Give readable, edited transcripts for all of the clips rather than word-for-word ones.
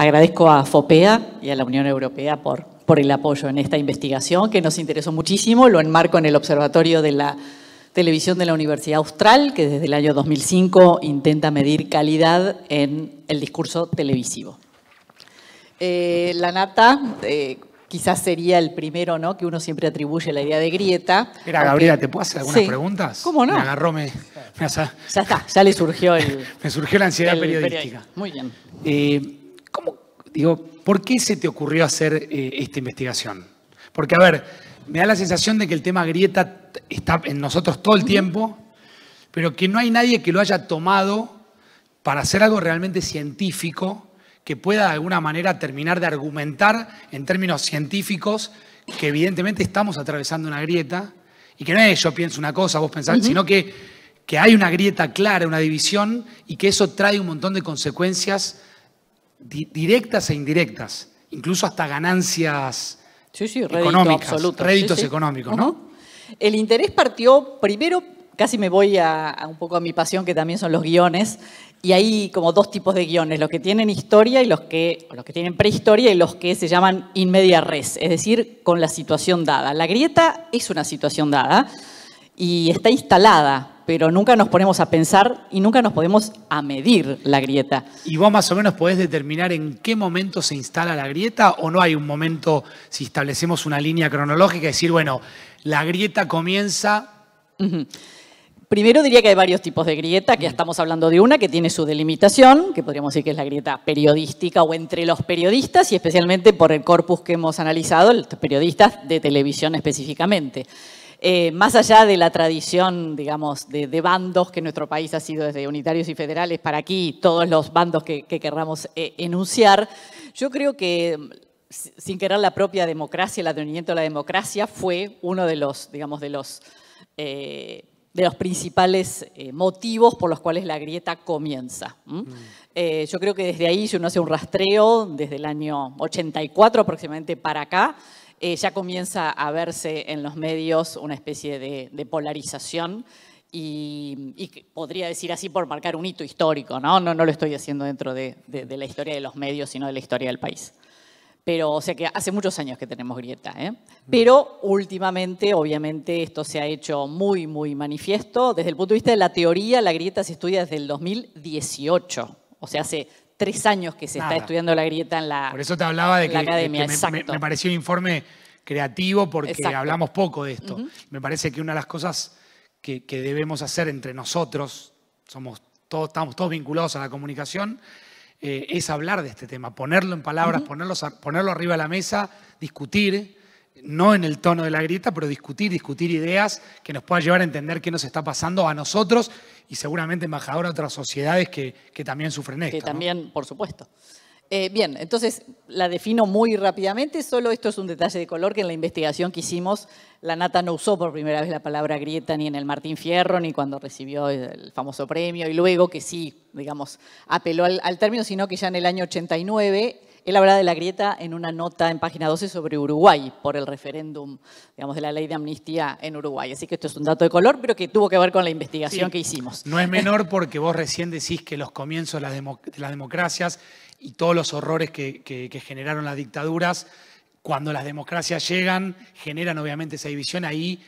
agradezco a FOPEA y a la Unión Europea por el apoyo en esta investigación que nos interesó muchísimo. Lo enmarco en el Observatorio de la Televisión de la Universidad Austral, que desde el año 2005 intenta medir calidad en el discurso televisivo. La nata quizás sería el primero, ¿no?, que uno siempre atribuye la idea de grieta. Mira, Gabriela, ¿te puedo hacer algunas preguntas? ¿Cómo no? Me agarró, ya está, ya le surgió me surgió la ansiedad periodística. Muy bien. ¿Por qué se te ocurrió hacer esta investigación? Porque, a ver, me da la sensación de que el tema grieta está en nosotros todo el tiempo, pero que no hay nadie que lo haya tomado para hacer algo realmente científico que pueda de alguna manera terminar de argumentar en términos científicos que evidentemente estamos atravesando una grieta y que no es yo pienso una cosa, vos pensás, sino que hay una grieta clara, una división y que eso trae un montón de consecuencias directas e indirectas, incluso hasta ganancias económicas, réditos económicos, ¿no? El interés partió, primero, casi me voy un poco a mi pasión, que también son los guiones, y hay como dos tipos de guiones, los que tienen historia y los que tienen prehistoria y los que se llaman in media res, es decir, con la situación dada. La grieta es una situación dada y está instalada, pero nunca nos ponemos a pensar y nunca nos podemos a medir la grieta. ¿Y vos más o menos podés determinar en qué momento se instala la grieta o no hay un momento, si establecemos una línea cronológica, decir, bueno, la grieta comienza... Primero diría que hay varios tipos de grieta, que ya estamos hablando de una que tiene su delimitación, que podríamos decir que es la grieta periodística o entre los periodistas y especialmente por el corpus que hemos analizado, los periodistas de televisión específicamente. Más allá de la tradición, digamos, de bandos que nuestro país ha sido desde unitarios y federales para aquí, todos los bandos que querramos enunciar, yo creo que, sin querer la propia democracia, el advenimiento de la democracia fue uno de los, digamos, de los principales motivos por los cuales la grieta comienza. Yo creo que desde ahí, si uno hace un rastreo, desde el año 84 aproximadamente para acá, ya comienza a verse en los medios una especie de polarización y podría decir así por marcar un hito histórico, ¿no? No lo estoy haciendo dentro de la historia de los medios, sino de la historia del país. Pero, o sea que hace muchos años que tenemos grieta, ¿eh? Pero últimamente, obviamente, esto se ha hecho muy, muy manifiesto. Desde el punto de vista de la teoría, la grieta se estudia desde el 2018. O sea, hace 3 años que se está estudiando la grieta en la academia. Por eso te hablaba de que academia, me pareció un informe creativo porque Exacto. hablamos poco de esto. Me parece que una de las cosas que debemos hacer entre nosotros, estamos todos vinculados a la comunicación, es hablar de este tema, ponerlo en palabras, ponerlo arriba de la mesa, discutir, no en el tono de la grieta, pero discutir ideas que nos puedan llevar a entender qué nos está pasando a nosotros y seguramente, embajador, a otras sociedades que también sufren esto. Que también, ¿no? Por supuesto. Bien, entonces la defino muy rápidamente, solo esto es un detalle de color que en la investigación que hicimos, la nata no usó por primera vez la palabra grieta ni en el Martín Fierro, ni cuando recibió el famoso premio, y luego que sí, digamos, apeló al término, sino que ya en el año 89 él hablaba de la grieta en una nota en página 12 sobre Uruguay, por el referéndum, digamos, de la ley de amnistía en Uruguay. Así que esto es un dato de color, pero que tuvo que ver con la investigación que hicimos. No es menor porque vos recién decís que los comienzos de las democracias y todos los horrores que generaron las dictaduras, cuando las democracias llegan, generan obviamente esa división. Ahí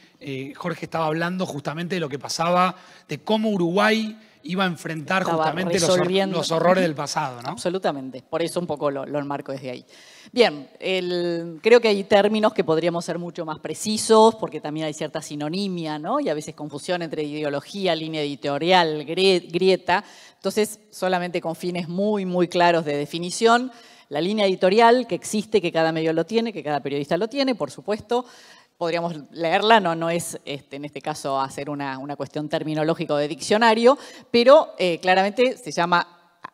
Jorge estaba hablando justamente de lo que pasaba, de cómo Uruguay iba a enfrentar justamente los horrores del pasado, ¿no? Absolutamente, por eso un poco lo enmarco desde ahí. Bien, creo que hay términos que podríamos ser mucho más precisos, porque también hay cierta sinonimia, ¿no? Y a veces confusión entre ideología, línea editorial, grieta. Entonces, solamente con fines muy, muy claros de definición, la línea editorial que existe, que cada medio lo tiene, que cada periodista lo tiene, por supuesto. Podríamos leerla, no es en este caso hacer una cuestión terminológica o de diccionario, pero claramente se llama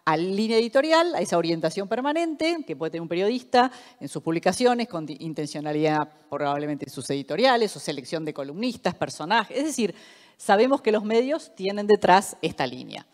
a línea editorial, a esa orientación permanente que puede tener un periodista en sus publicaciones, con intencionalidad probablemente en sus editoriales o selección de columnistas, personajes. Es decir, sabemos que los medios tienen detrás esta línea.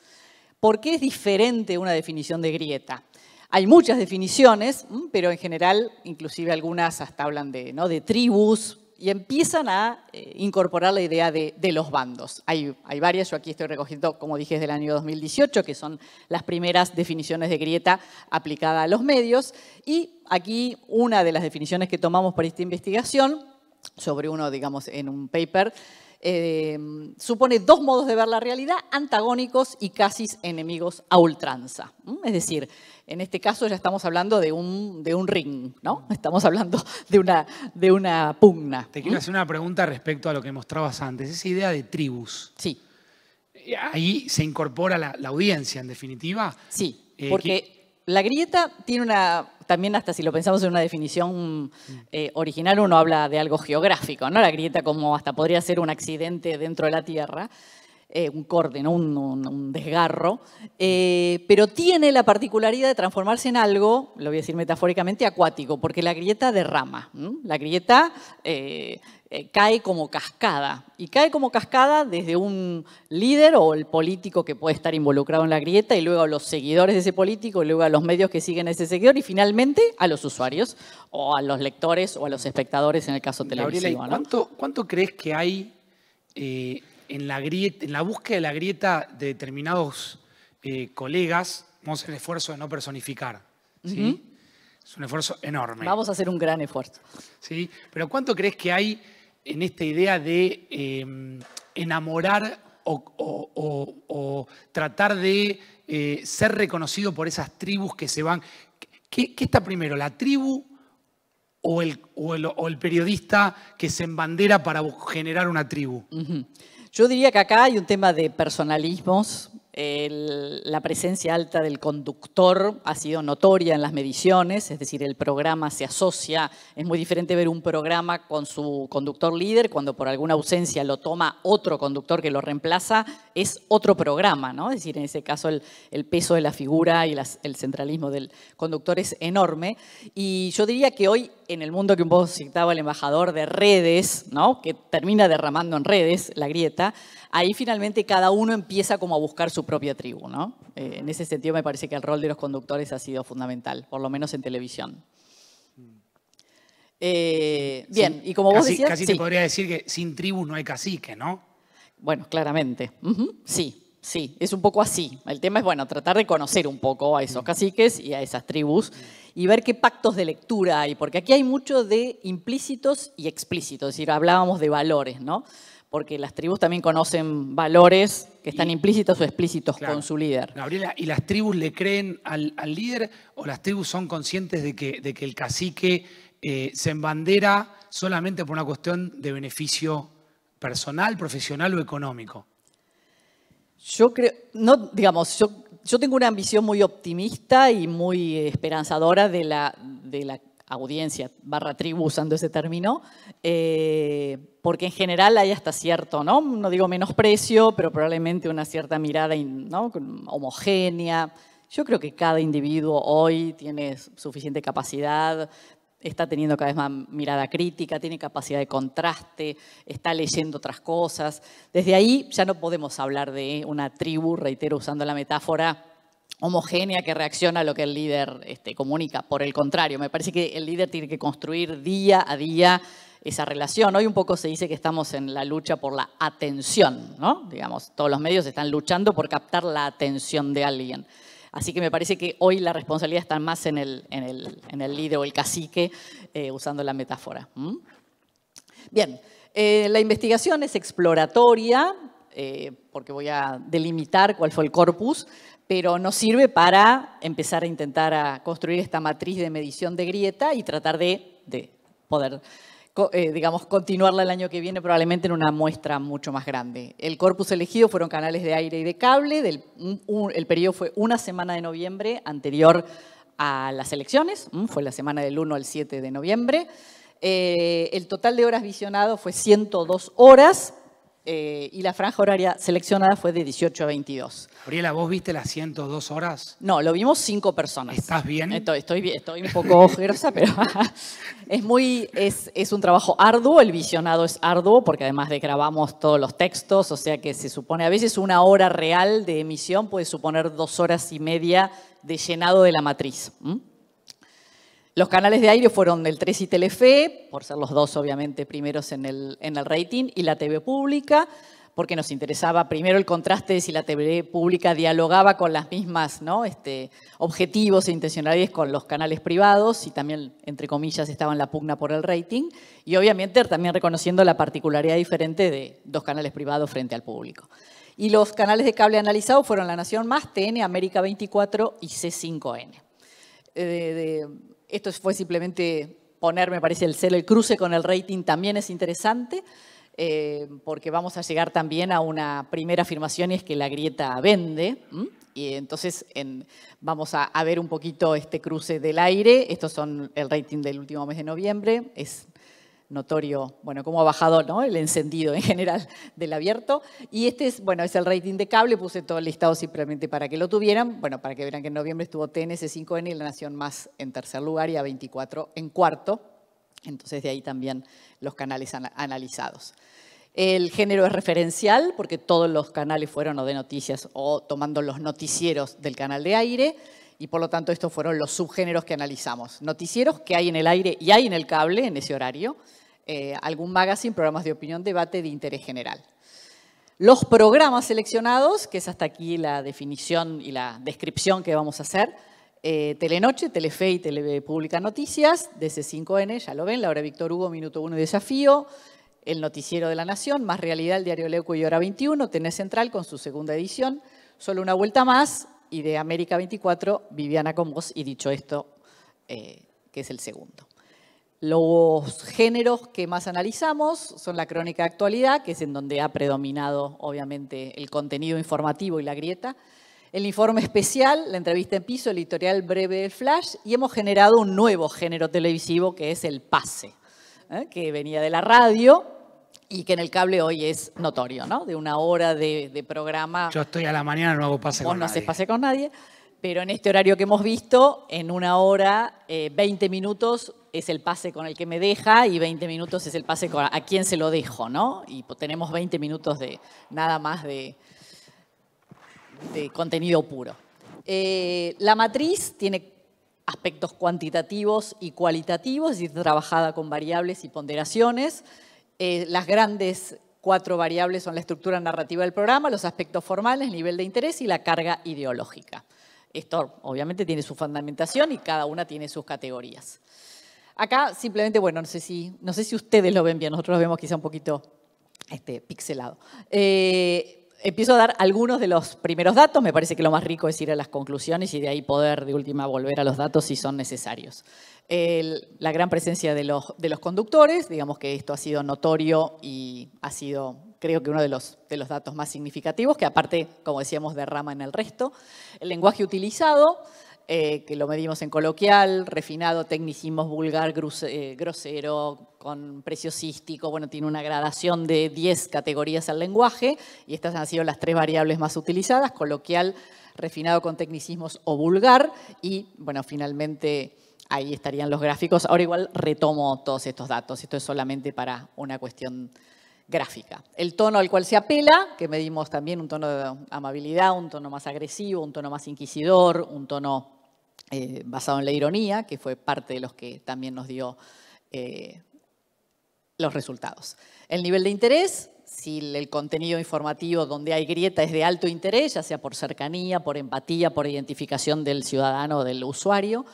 ¿Por qué es diferente una definición de grieta? Hay muchas definiciones, pero en general, inclusive algunas hasta hablan de tribus, y empiezan a incorporar la idea de los bandos. Hay varias, yo aquí estoy recogiendo, como dije, desde el año 2018, que son las primeras definiciones de grieta aplicada a los medios. Y aquí una de las definiciones que tomamos para esta investigación, sobre uno, digamos, en un paper, supone dos modos de ver la realidad, antagónicos y casi enemigos a ultranza. Es decir, en este caso ya estamos hablando de un ring, ¿no? Estamos hablando de una pugna. Te quiero hacer una pregunta respecto a lo que mostrabas antes, esa idea de tribus. Sí. Ahí se incorpora la audiencia, en definitiva. Sí, porque la grieta tiene también hasta si lo pensamos en una definición original, uno habla de algo geográfico, ¿no? La grieta como hasta podría ser un accidente dentro de la Tierra, un corte, ¿no? un desgarro, pero tiene la particularidad de transformarse en algo, lo voy a decir metafóricamente, acuático, porque la grieta derrama. La grieta cae como cascada, y cae como cascada desde un líder o el político que puede estar involucrado en la grieta, y luego a los seguidores de ese político, y luego a los medios que siguen a ese seguidor, y finalmente a los usuarios, o a los lectores, o a los espectadores en el caso televisivo. Gabriela, ¿cuánto crees que hay en la búsqueda de la grieta de determinados colegas? Vamos a hacer el esfuerzo de no personificar, ¿sí? Es un esfuerzo enorme. Vamos a hacer un gran esfuerzo. ¿Sí? Pero ¿cuánto crees que hay en esta idea de enamorar o tratar de ser reconocido por esas tribus que se van? ¿Qué está primero, la tribu o el periodista que se embandera para generar una tribu? Yo diría que acá hay un tema de personalismos. La presencia alta del conductor ha sido notoria en las mediciones, es decir, el programa se asocia. Es muy diferente ver un programa con su conductor líder, cuando por alguna ausencia lo toma otro conductor que lo reemplaza, es otro programa, ¿no? Es decir, en ese caso el peso de la figura y el centralismo del conductor es enorme. Y yo diría que hoy, en el mundo que un poco citaba el embajador de redes, ¿no? Que termina derramando en redes la grieta, ahí finalmente cada uno empieza como a buscar su propia tribu, ¿no? En ese sentido me parece que el rol de los conductores ha sido fundamental, por lo menos en televisión. Bien, y como vos decías... Casi te podría decir que sin tribus no hay cacique, ¿no? Bueno, claramente. Sí, es un poco así. El tema es, bueno, tratar de conocer un poco a esos caciques y a esas tribus y ver qué pactos de lectura hay, porque aquí hay mucho de implícitos y explícitos, es decir, hablábamos de valores, ¿no? Porque las tribus también conocen valores que están implícitos o explícitos con su líder. Gabriela, ¿y las tribus le creen al líder o las tribus son conscientes de que el cacique se embandera solamente por una cuestión de beneficio personal, profesional o económico? Yo creo, no, digamos, yo tengo una ambición muy optimista y muy esperanzadora de la audiencia / tribu, usando ese término, porque en general hay hasta cierto, no digo menosprecio, pero probablemente una cierta mirada, ¿no? homogénea. Yo creo que cada individuo hoy tiene suficiente capacidad, está teniendo cada vez más mirada crítica, tiene capacidad de contraste, está leyendo otras cosas. Desde ahí ya no podemos hablar de una tribu, reitero, usando la metáfora, homogénea que reacciona a lo que el líder comunica. Por el contrario, me parece que el líder tiene que construir día a día esa relación. Hoy un poco se dice que estamos en la lucha por la atención, ¿no? Digamos, todos los medios están luchando por captar la atención de alguien. Así que me parece que hoy la responsabilidad está más en el líder o el cacique, usando la metáfora. Bien, la investigación es exploratoria, porque voy a delimitar cuál fue el corpus, pero nos sirve para empezar a intentar a construir esta matriz de medición de grieta y tratar de poder, digamos, continuarla el año que viene probablemente en una muestra mucho más grande. El corpus elegido fueron canales de aire y de cable. El periodo fue una semana de noviembre anterior a las elecciones. Fue la semana del 1 al 7 de noviembre. El total de horas visionado fue 102 horas. Y la franja horaria seleccionada fue de 18 a 22. Gabriela, ¿vos viste las 102 horas? No, lo vimos 5 personas. ¿Estás bien? Estoy un poco ojerosa, pero es un trabajo arduo, el visionado es arduo, porque además de grabamos todos los textos, o sea que se supone, a veces una hora real de emisión puede suponer 2 horas y media de llenado de la matriz. Los canales de aire fueron el 3 y Telefe, por ser los dos obviamente primeros en el rating, y la TV pública, porque nos interesaba primero el contraste de si la TV pública dialogaba con las mismas, ¿no? Objetivos e intencionalidades con los canales privados, y también, entre comillas, estaba en la pugna por el rating, y obviamente también reconociendo la particularidad diferente de dos canales privados frente al público. Y los canales de cable analizados fueron La Nación Más, TN, América 24 y C5N. Esto fue simplemente poner, me parece, el cruce con el rating también es interesante, porque vamos a llegar también a una primera afirmación, y es que la grieta vende. Y entonces vamos a ver un poquito este cruce del aire. Estos son el rating del último mes de noviembre. Es notorio, bueno, cómo ha bajado, ¿no?, el encendido en general del abierto. Y este es, bueno, es el rating de cable. Puse todo el listado simplemente para que lo tuvieran. Bueno, para que verán que en noviembre estuvo TNC 5N y La Nación Más en tercer lugar y A24 en cuarto. Entonces, de ahí también los canales analizados. El género es referencial, porque todos los canales fueron o de noticias o tomando los noticieros del canal de aire, y por lo tanto estos fueron los subgéneros que analizamos. Noticieros que hay en el aire y hay en el cable en ese horario, algún magazine, programas de opinión, debate de interés general. Los programas seleccionados, que es hasta aquí la definición y la descripción que vamos a hacer: Telenoche, Telefe y Tele Pública Noticias, DC5N, ya lo ven, La Hora Víctor Hugo, Minuto 1 y Desafío, el Noticiero de la Nación, Más Realidad, el Diario Leuco y Hora 21, TN Central con su segunda edición, Solo una vuelta más, y de América 24, Viviana con Vos, y Dicho Esto, que es el segundo. Los géneros que más analizamos son la crónica de actualidad, que es en donde ha predominado obviamente el contenido informativo y la grieta, el informe especial, la entrevista en piso, el editorial breve del flash, y hemos generado un nuevo género televisivo que es el pase, que venía de la radio y que en el cable hoy es notorio, ¿no? De una hora de programa. Yo estoy a la mañana, no hago pase con nadie. Vos no haces pase con nadie, pero en este horario que hemos visto, en una hora, 20 minutos es el pase con el que me deja y 20 minutos es el pase con a quién se lo dejo, ¿no? Y tenemos 20 minutos de nada más de contenido puro. La matriz tiene aspectos cuantitativos y cualitativos y está trabajada con variables y ponderaciones. Las grandes 4 variables son la estructura narrativa del programa, los aspectos formales, el nivel de interés y la carga ideológica. Esto obviamente tiene su fundamentación y cada una tiene sus categorías. Acá simplemente, bueno, no sé si ustedes lo ven bien, nosotros lo vemos quizá un poquito pixelado. Empiezo a dar algunos de los primeros datos. Me parece que lo más rico es ir a las conclusiones y de ahí poder de última volver a los datos si son necesarios. La gran presencia de los conductores, digamos que esto ha sido notorio y ha sido, creo que uno de los datos más significativos, que aparte, como decíamos, derrama en el resto. El lenguaje utilizado, que lo medimos en coloquial, refinado, tecnicismos, vulgar, grosero, con preciosístico. Bueno, tiene una gradación de 10 categorías al lenguaje y estas han sido las 3 variables más utilizadas: coloquial, refinado con tecnicismos o vulgar. Y, bueno, finalmente ahí estarían los gráficos. Ahora igual retomo todos estos datos. Esto es solamente para una cuestión gráfica. El tono al cual se apela, que medimos también un tono de amabilidad, un tono más agresivo, un tono más inquisidor, un tono basado en la ironía, que fue parte de los que también nos dio los resultados. El nivel de interés, si el contenido informativo donde hay grieta es de alto interés, ya sea por cercanía, por empatía, por identificación del ciudadano o del usuario,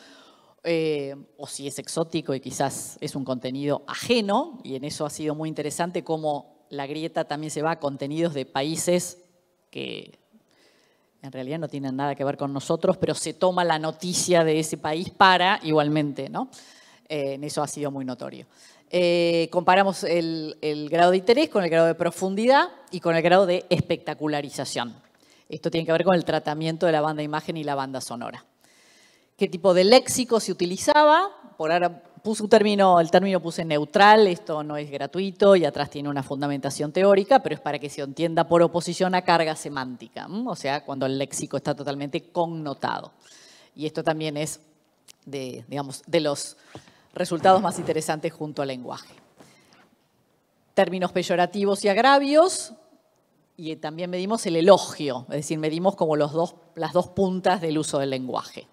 o si es exótico y quizás es un contenido ajeno, y en eso ha sido muy interesante cómo la grieta también se va a contenidos de países que en realidad no tienen nada que ver con nosotros, pero se toma la noticia de ese país para igualmente, ¿no? En eso ha sido muy notorio. Comparamos el grado de interés con el grado de profundidad y con el grado de espectacularización. Esto tiene que ver con el tratamiento de la banda imagen y la banda sonora. ¿Qué tipo de léxico se utilizaba? Por ahora puse el término puse neutral, esto no es gratuito y atrás tiene una fundamentación teórica, pero es para que se entienda por oposición a carga semántica, o sea, cuando el léxico está totalmente connotado. Y esto también es de los resultados más interesantes junto al lenguaje. Términos peyorativos y agravios, y también medimos el elogio, es decir, medimos como las dos puntas del uso del lenguaje.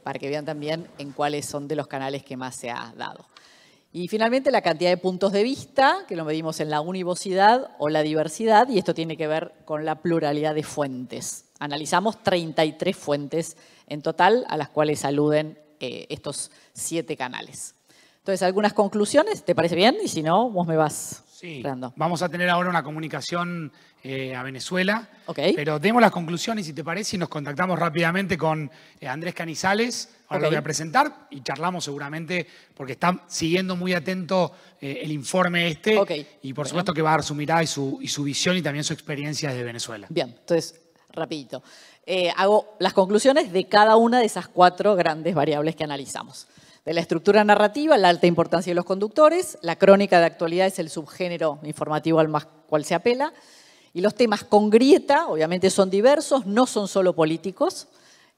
para que vean también en cuáles son de los canales que más se ha dado. Y finalmente la cantidad de puntos de vista, que lo medimos en la univocidad o la diversidad, y esto tiene que ver con la pluralidad de fuentes. Analizamos 33 fuentes en total, a las cuales aluden estos 7 canales. Entonces, algunas conclusiones, ¿te parece bien? Y si no, vos me vas dando. Vamos a tener ahora una comunicación a Venezuela, pero demos las conclusiones, si te parece, y nos contactamos rápidamente con Andrés Canizales. Ahora lo voy a presentar y charlamos seguramente, porque está siguiendo muy atento el informe y por supuesto que va a dar su mirada y su visión y también su experiencia desde Venezuela. Bien, entonces, rapidito. Hago las conclusiones de cada una de esas 4 grandes variables que analizamos. De la estructura narrativa, la alta importancia de los conductores, la crónica de actualidad es el subgénero informativo al más cual se apela, y los temas con grieta, obviamente son diversos, no son solo políticos,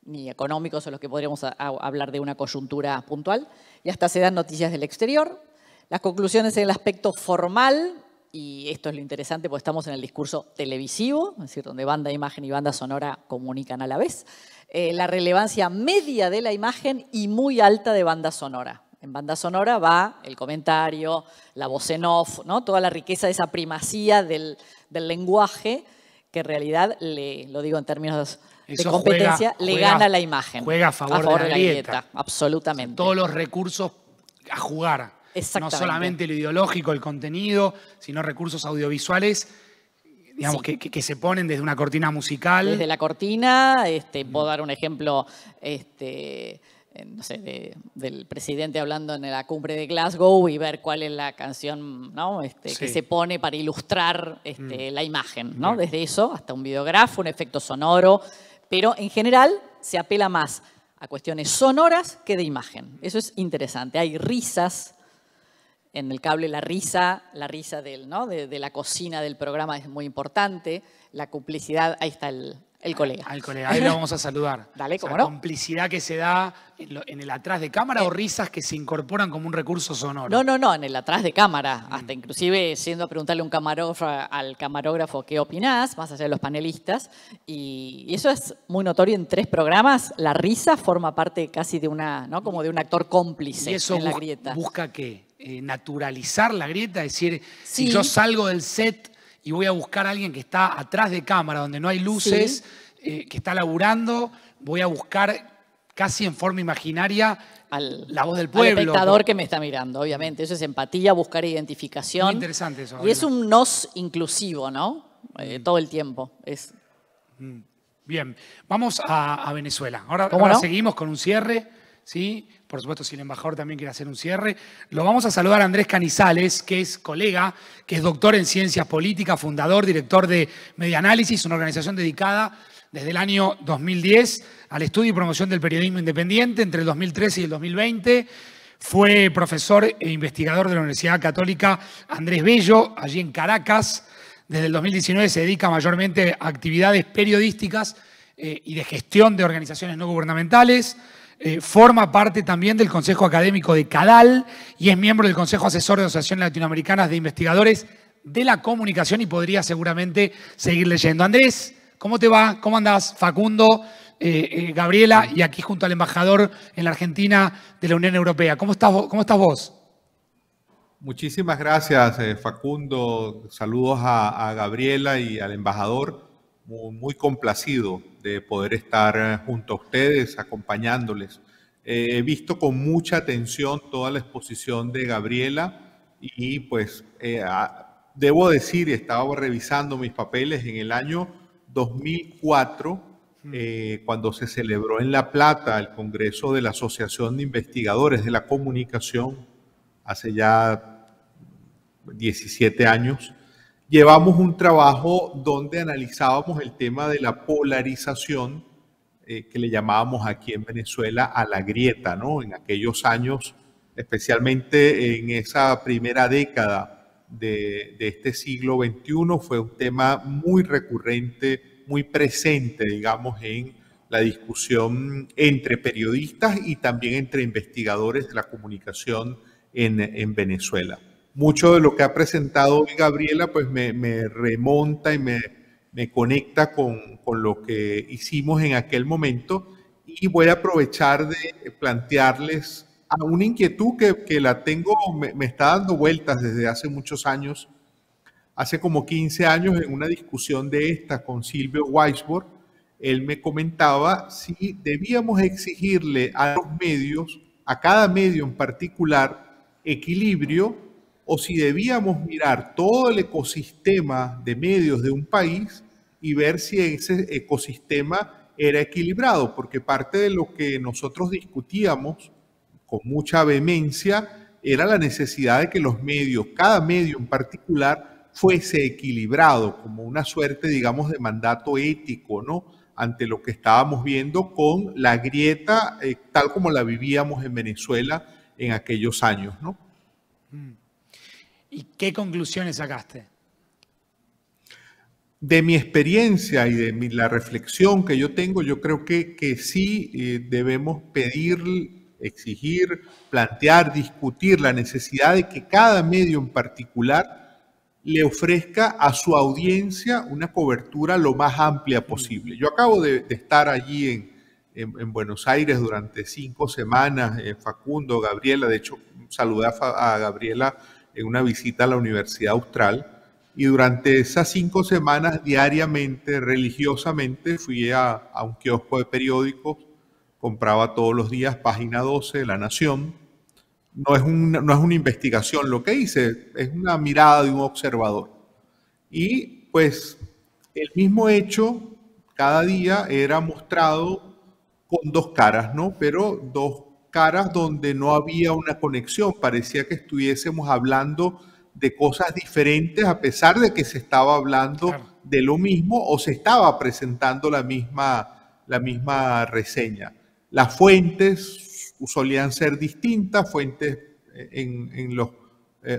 ni económicos o los que podríamos hablar de una coyuntura puntual, y hasta se dan noticias del exterior. Las conclusiones en el aspecto formal, y esto es lo interesante porque estamos en el discurso televisivo, es decir, donde banda, imagen y banda sonora comunican a la vez. La relevancia media de la imagen y muy alta de banda sonora. En banda sonora va el comentario, la voz en off, ¿no? Toda la riqueza de esa primacía del lenguaje que en realidad, lo digo en términos de competencia, le gana la imagen. Juega a favor de la grieta. Absolutamente. O sea, todos los recursos a jugar. No solamente lo ideológico, el contenido, sino recursos audiovisuales, digamos, que se ponen desde una cortina musical. Desde la cortina, puedo dar un ejemplo, no sé, del presidente hablando en la cumbre de Glasgow y ver cuál es la canción, ¿no? Que se pone para ilustrar la imagen, ¿no? Desde eso hasta un videógrafo, un efecto sonoro, pero en general se apela más a cuestiones sonoras que de imagen. Eso es interesante. Hay risas. En el cable la risa de la cocina del programa es muy importante. La complicidad, ahí está el colega. Al colega, ahí lo vamos a saludar. Dale, ¿cómo no? Complicidad que se da en el atrás de cámara o risas que se incorporan como un recurso sonoro. No, en el atrás de cámara. Hasta inclusive siendo a preguntarle al camarógrafo qué opinás, más allá de los panelistas. Y eso es muy notorio en 3 programas. La risa forma parte casi de como de un actor cómplice en la grieta. ¿Busca qué? Naturalizar la grieta, es decir, si yo salgo del set y voy a buscar a alguien que está atrás de cámara, donde no hay luces, que está laburando, voy a buscar casi en forma imaginaria la voz del pueblo. Al espectador que me está mirando, obviamente. Eso es empatía, buscar identificación. Muy interesante eso. Y es un nos inclusivo, ¿no? Todo el tiempo. Bien, vamos a Venezuela. Ahora seguimos con un cierre, ¿sí? Por supuesto, si el embajador también quiere hacer un cierre. Lo vamos a saludar a Andrés Canizales, que es colega, que es doctor en Ciencias Políticas, fundador, director de Medianálisis, una organización dedicada desde el año 2010 al estudio y promoción del periodismo independiente entre el 2013 y el 2020. Fue profesor e investigador de la Universidad Católica Andrés Bello, allí en Caracas. Desde el 2019 se dedica mayormente a actividades periodísticas y de gestión de organizaciones no gubernamentales. Forma parte también del Consejo Académico de CADAL y es miembro del Consejo Asesor de Asociaciones Latinoamericanas de Investigadores de la Comunicación y podría seguramente seguir leyendo. Andrés, ¿cómo te va? ¿Cómo andás? Facundo, Gabriela y aquí junto al embajador en la Argentina de la Unión Europea. ¿Cómo estás vos? Muchísimas gracias, Facundo. Saludos a Gabriela y al embajador. Muy complacido de poder estar junto a ustedes, acompañándoles. He visto con mucha atención toda la exposición de Gabriela y pues debo decir, estaba revisando mis papeles en el año 2004, cuando se celebró en La Plata el Congreso de la Asociación de Investigadores de la Comunicación, hace ya 17 años. Llevamos un trabajo donde analizábamos el tema de la polarización, que le llamábamos aquí en Venezuela a la grieta, ¿no? En aquellos años, especialmente en esa primera década de este siglo XXI, fue un tema muy recurrente, muy presente, digamos, en la discusión entre periodistas y también entre investigadores de la comunicación en Venezuela. Mucho de lo que ha presentado hoy Gabriela pues me remonta y me conecta con lo que hicimos en aquel momento y voy a aprovechar de plantearles a una inquietud que la tengo, me está dando vueltas desde hace muchos años. Hace como 15 años, en una discusión de esta con Silvio Weisbord, él me comentaba si debíamos exigirle a los medios, a cada medio en particular, equilibrio, o si debíamos mirar todo el ecosistema de medios de un país y ver si ese ecosistema era equilibrado, porque parte de lo que nosotros discutíamos con mucha vehemencia era la necesidad de que los medios, cada medio en particular, fuese equilibrado, como una suerte, digamos, de mandato ético, ¿no?, ante lo que estábamos viendo con la grieta, tal como la vivíamos en Venezuela en aquellos años, ¿no? ¿Y qué conclusiones sacaste? De mi experiencia y de la reflexión que yo tengo, yo creo que sí debemos pedir, exigir, plantear, discutir la necesidad de que cada medio en particular le ofrezca a su audiencia una cobertura lo más amplia posible. Yo acabo de estar allí en Buenos Aires durante 5 semanas, Facundo, Gabriela, de hecho saludé a Gabriela en una visita a la Universidad Austral, y durante esas 5 semanas diariamente, religiosamente, fui a un kiosco de periódicos, compraba todos los días Página 12 de La Nación. No es una investigación lo que hice, es una mirada de un observador. Y pues el mismo hecho cada día era mostrado con 2 caras, ¿no? Pero 2 caras donde no había una conexión, parecía que estuviésemos hablando de cosas diferentes a pesar de que se estaba hablando de lo mismo o se estaba presentando la misma reseña. Las fuentes solían ser distintas, fuentes en los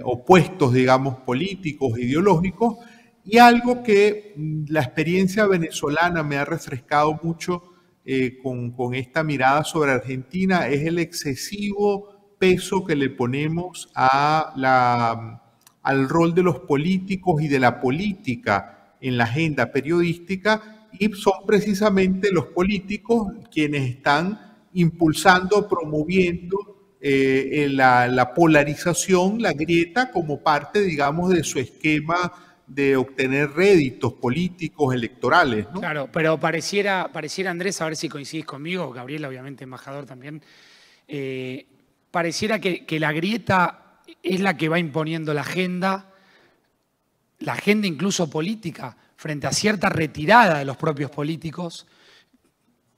opuestos, digamos, políticos, ideológicos, y algo que la experiencia venezolana me ha refrescado mucho con esta mirada sobre Argentina es el excesivo peso que le ponemos al rol de los políticos y de la política en la agenda periodística, y son precisamente los políticos quienes están impulsando, promoviendo la polarización, la grieta, como parte, digamos, de su esquema de obtener réditos políticos, electorales, ¿no? Claro, pero pareciera, Andrés, a ver si coincidís conmigo, Gabriel, obviamente, embajador también, pareciera que la grieta es la que va imponiendo la agenda incluso política, frente a cierta retirada de los propios políticos,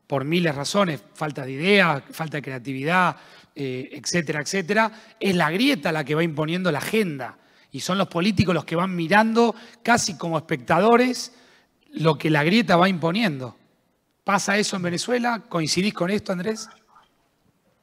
por miles de razones, falta de idea, falta de creatividad, etcétera, etcétera. Es la grieta la que va imponiendo la agenda y son los políticos los que van mirando casi como espectadores lo que la grieta va imponiendo. ¿Pasa eso en Venezuela? ¿Coincidís con esto, Andrés?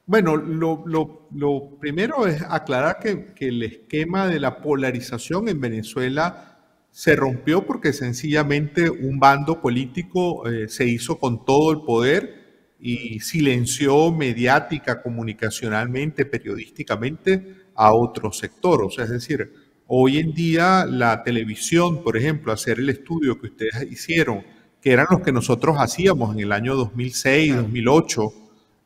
Bueno, lo primero es aclarar que el esquema de la polarización en Venezuela se rompió porque sencillamente un bando político se hizo con todo el poder y silenció mediática, comunicacionalmente, periodísticamente a otro sector. O sea, es decir, hoy en día la televisión, por ejemplo, hacer el estudio que ustedes hicieron, que eran los que nosotros hacíamos en el año 2006, 2008,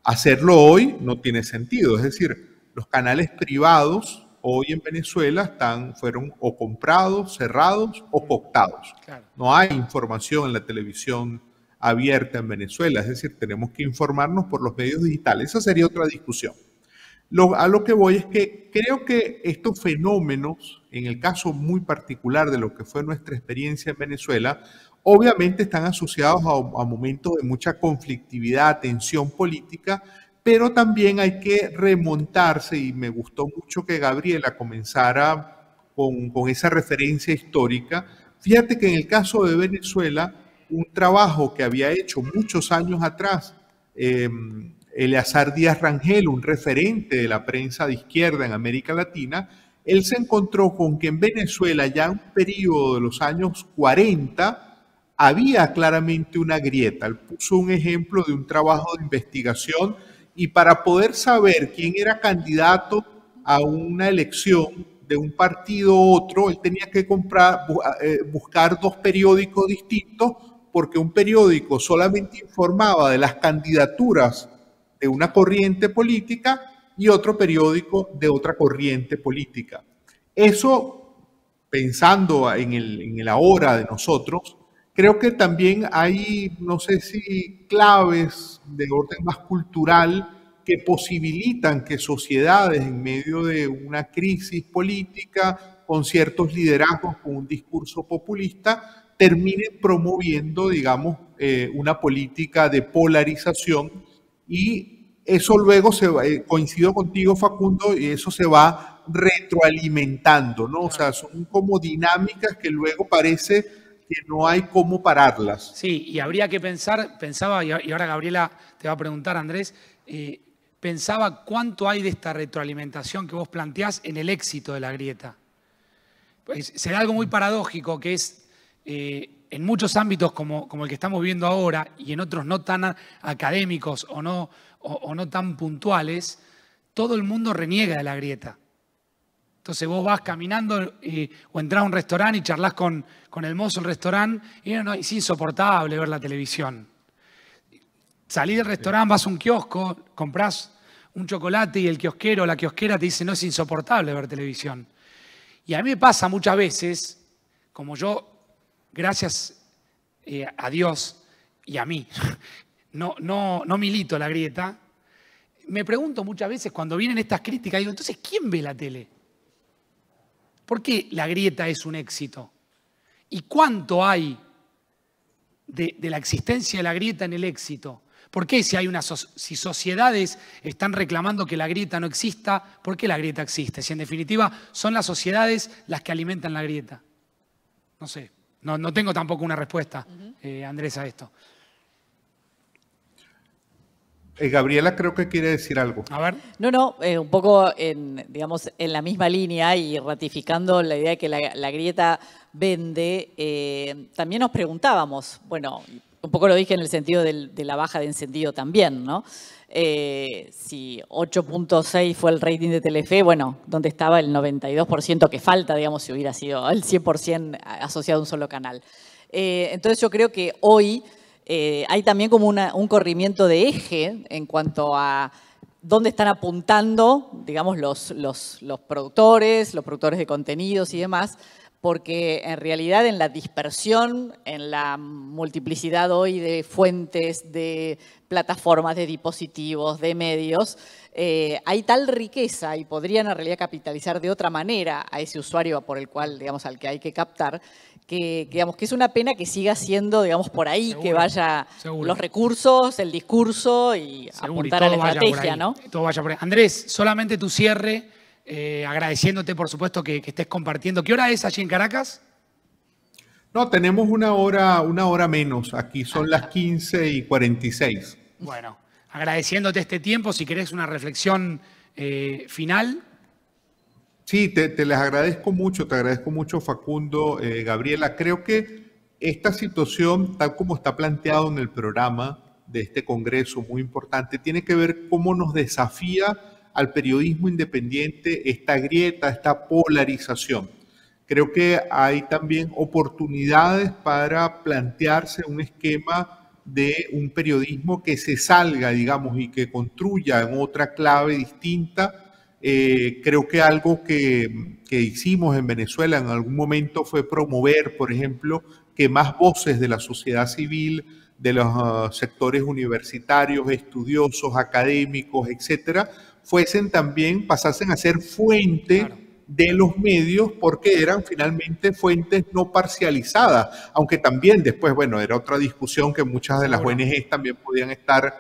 hacerlo hoy no tiene sentido. Es decir, los canales privados hoy en Venezuela fueron o comprados, cerrados o cooptados. Claro. No hay información en la televisión abierta en Venezuela, es decir, tenemos que informarnos por los medios digitales. Esa sería otra discusión. A lo que voy es que creo que estos fenómenos, en el caso muy particular de lo que fue nuestra experiencia en Venezuela, obviamente están asociados a momentos de mucha conflictividad, tensión política, pero también hay que remontarse, y me gustó mucho que Gabriela comenzara con esa referencia histórica. Fíjate que en el caso de Venezuela, un trabajo que había hecho muchos años atrás, Eleazar Díaz Rangel, un referente de la prensa de izquierda en América Latina, él se encontró con que en Venezuela ya en un periodo de los años 40 había claramente una grieta. Él puso un ejemplo de un trabajo de investigación y para poder saber quién era candidato a una elección de un partido u otro, él tenía que buscar 2 periódicos distintos porque un periódico solamente informaba de las candidaturas de una corriente política y otro periódico de otra corriente política. Eso, pensando en el ahora de nosotros, creo que también hay, no sé si claves de orden más cultural que posibilitan que sociedades en medio de una crisis política, con ciertos liderazgos, con un discurso populista, terminen promoviendo, digamos, una política de polarización, y eso luego coincido contigo, Facundo, y eso se va retroalimentando, ¿no? O sea, son como dinámicas que luego parece que no hay cómo pararlas. Sí, y habría que pensaba, y ahora Gabriela te va a preguntar, Andrés, pensaba cuánto hay de esta retroalimentación que vos planteás en el éxito de la grieta. Pues se da algo muy paradójico, que es en muchos ámbitos como el que estamos viendo ahora y en otros no tan académicos o no tan puntuales, todo el mundo reniega de la grieta. Entonces vos vas caminando o entrás a un restaurante y charlás con el mozo del restaurante y es insoportable ver la televisión. Salís del restaurante, vas a un kiosco, comprás un chocolate y el kiosquero o la kiosquera te dice no, es insoportable ver televisión. Y a mí me pasa muchas veces, como yo, gracias a Dios y a mí, no milito la grieta, me pregunto muchas veces cuando vienen estas críticas, digo, entonces, ¿quién ve la tele? ¿Por qué la grieta es un éxito? ¿Y cuánto hay de la existencia de la grieta en el éxito? ¿Por qué si sociedades están reclamando que la grieta no exista, por qué la grieta existe? Si en definitiva son las sociedades las que alimentan la grieta. No sé, no tengo tampoco una respuesta, Andrés, a esto. Gabriela creo que quiere decir algo. A ver. No, un poco digamos, en la misma línea y ratificando la idea de que la grieta vende, también nos preguntábamos, bueno, un poco lo dije en el sentido de la baja de encendido también, ¿no? Si 8.6 fue el rating de Telefe, bueno, ¿dónde estaba el 92% que falta, digamos, si hubiera sido el 100% asociado a un solo canal? Entonces yo creo que hoy hay también como un corrimiento de eje en cuanto a dónde están apuntando, digamos, los productores de contenidos y demás, porque en realidad en la dispersión, en la multiplicidad hoy de fuentes, de plataformas, de dispositivos, de medios, hay tal riqueza y podrían en realidad capitalizar de otra manera a ese usuario por el cual, digamos, al que hay que captar, que digamos que es una pena que siga siendo, digamos, por ahí, seguro, que vaya los recursos, el discurso y seguro, apuntar y a la estrategia, ¿no? Todo vaya por ahí. Andrés, solamente tu cierre, agradeciéndote, por supuesto, que estés compartiendo. ¿Qué hora es allí en Caracas? No, tenemos una hora menos. Aquí son las 15:46. Bueno, agradeciéndote este tiempo, si querés una reflexión final. Sí, te les agradezco mucho, te agradezco mucho, Facundo, Gabriela. Creo que esta situación, tal como está planteado en el programa de este congreso muy importante, tiene que ver cómo nos desafía al periodismo independiente esta grieta, esta polarización. Creo que hay también oportunidades para plantearse un esquema de un periodismo que se salga, digamos, y que construya en otra clave distinta. Creo que algo que hicimos en Venezuela en algún momento fue promover, por ejemplo, que más voces de la sociedad civil, de los sectores universitarios, estudiosos, académicos, etcétera, pasasen a ser fuente de los medios, porque eran finalmente fuentes no parcializadas, aunque también después, bueno, era otra discusión que muchas de las ONGs también podían estar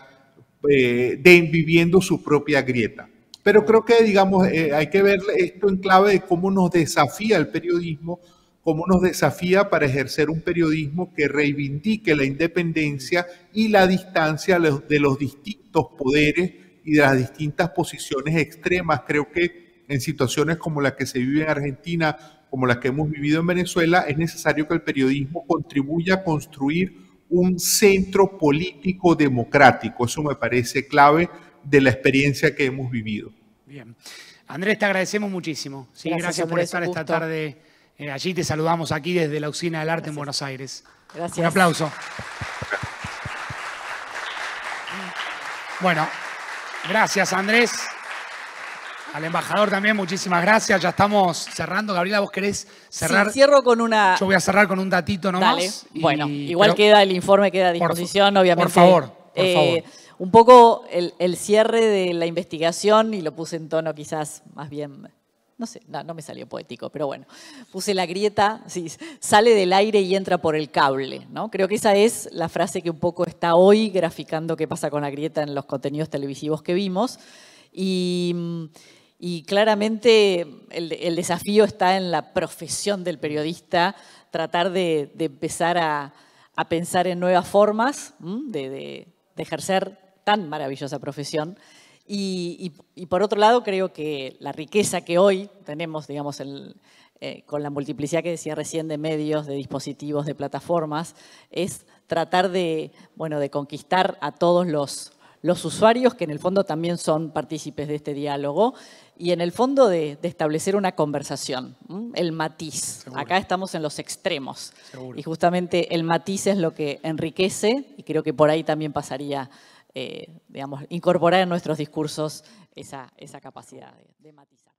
viviendo su propia grieta. Pero creo que, digamos, hay que ver esto en clave de cómo nos desafía el periodismo, cómo nos desafía para ejercer un periodismo que reivindique la independencia y la distancia de los distintos poderes y de las distintas posiciones extremas. Creo que en situaciones como la que se vive en Argentina, como la que hemos vivido en Venezuela, es necesario que el periodismo contribuya a construir un centro político democrático. Eso me parece clave de la experiencia que hemos vivido. Bien. Andrés, te agradecemos muchísimo. Sí, gracias por estar esta tarde Allí te saludamos aquí desde la Usina del Arte en Buenos Aires. Gracias. Un aplauso. Bueno, gracias Andrés. Al embajador también, muchísimas gracias. Ya estamos cerrando. Gabriela, ¿vos querés cerrar? Sí, cierro con una... Yo voy a cerrar con un datito nomás. Dale. Bueno, igual queda el informe, queda a disposición, obviamente. Por favor, por favor. Un poco el cierre de la investigación, y lo puse en tono quizás más bien... No sé, no me salió poético, pero bueno. Puse la grieta, sí, sale del aire y entra por el cable, ¿no? Creo que esa es la frase que un poco está hoy graficando qué pasa con la grieta en los contenidos televisivos que vimos. Y claramente el desafío está en la profesión del periodista, tratar de empezar a pensar en nuevas formas de ejercer tan maravillosa profesión. Y por otro lado, creo que la riqueza que hoy tenemos, digamos, con la multiplicidad que decía recién de medios, de dispositivos, de plataformas, es tratar de conquistar a todos los usuarios, que en el fondo también son partícipes de este diálogo, y en el fondo de establecer una conversación, el matiz. Seguro. Acá estamos en los extremos. Seguro. Y justamente el matiz es lo que enriquece, y creo que por ahí también pasaría, digamos, incorporar en nuestros discursos esa capacidad de matizar.